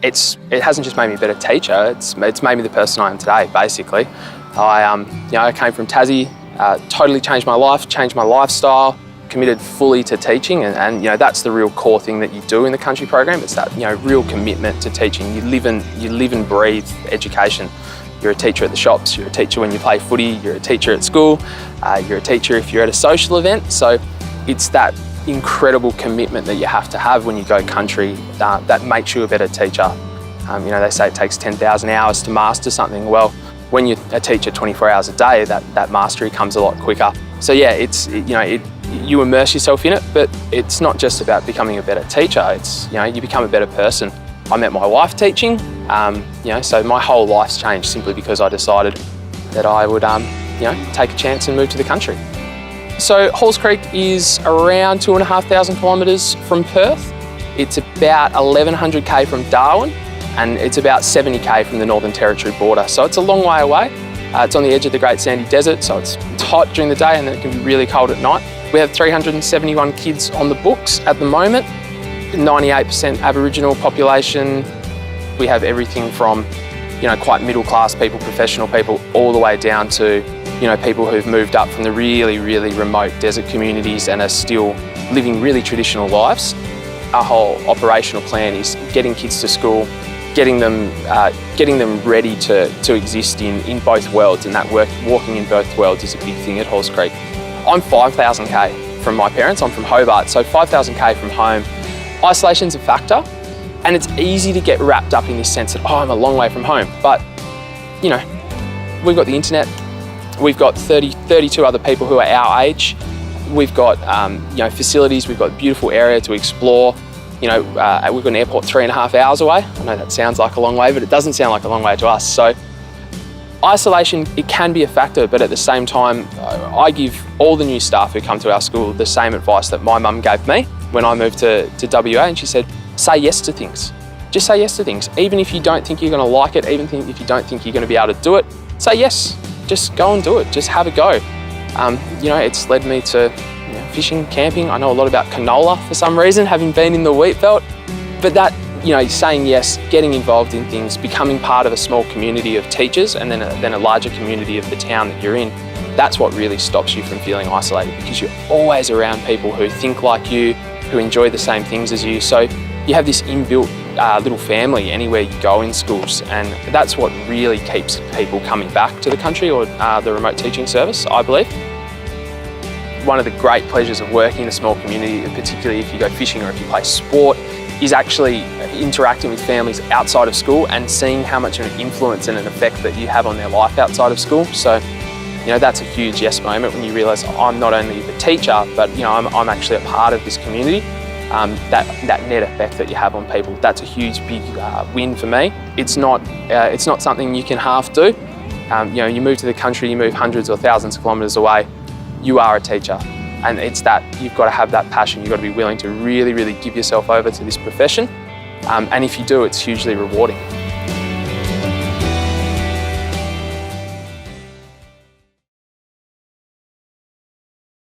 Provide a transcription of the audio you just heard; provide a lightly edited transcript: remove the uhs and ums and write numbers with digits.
it hasn't just made me a better teacher, it's made me the person I am today, basically. I came from Tassie, totally changed my life, changed my lifestyle, committed fully to teaching, and that's the real core thing that you do in the country program. It's that real commitment to teaching. You live and breathe education. You're a teacher at the shops, you're a teacher when you play footy, you're a teacher at school, you're a teacher if you're at a social event. So it's that incredible commitment that you have to have when you go country that makes you a better teacher. They say it takes 10,000 hours to master something. Well, when you're a teacher 24 hours a day, that mastery comes a lot quicker. So yeah, you immerse yourself in it, but it's not just about becoming a better teacher. It's you become a better person. I met my wife teaching, so my whole life's changed simply because I decided that I would take a chance and move to the country. So Halls Creek is around 2,500 kilometres from Perth. It's about 1,100k from Darwin, and it's about 70k from the Northern Territory border. So it's a long way away. It's on the edge of the Great Sandy Desert, so it's hot during the day and then it can be really cold at night. We have 371 kids on the books at the moment, 98% Aboriginal population. We have everything from quite middle class people, professional people, all the way down to people who've moved up from the really, really remote desert communities and are still living really traditional lives. Our whole operational plan is getting kids to school, getting them ready to exist in both worlds, and that walking in both worlds is a big thing at Halls Creek. I'm 5,000k from my parents, I'm from Hobart, so 5,000k from home. Isolation's a factor, and it's easy to get wrapped up in this sense that, I'm a long way from home, but we've got the internet, we've got 32 other people who are our age, we've got facilities, we've got a beautiful area to explore. We've got an airport 3.5 hours away. I know that sounds like a long way, but it doesn't sound like a long way to us. So isolation, it can be a factor, but at the same time, I give all the new staff who come to our school the same advice that my mum gave me when I moved to WA, and she said, say yes to things. Just say yes to things. Even if you don't think you're gonna like it, even if you don't think you're gonna be able to do it, say yes. Just go and do it, just have a go. It's led me to fishing, camping. I know a lot about canola for some reason, having been in the wheat belt, but that, saying yes, getting involved in things, becoming part of a small community of teachers and then a larger community of the town that you're in, that's what really stops you from feeling isolated, because you're always around people who think like you, who enjoy the same things as you. So you have this inbuilt little family anywhere you go in schools, and that's what really keeps people coming back to the country or the remote teaching service, I believe. One of the great pleasures of working in a small community, particularly if you go fishing or if you play sport, is actually interacting with families outside of school and seeing how much of an influence and an effect that you have on their life outside of school. So, that's a huge yes moment when you realise I'm not only the teacher, but I'm actually a part of this community. That net effect that you have on people, that's a huge, big win for me. It's not something you can half do. You move to the country, you move hundreds or thousands of kilometres away, you are a teacher. And it's that you've got to have that passion, you've got to be willing to really, really give yourself over to this profession. And if you do, it's hugely rewarding.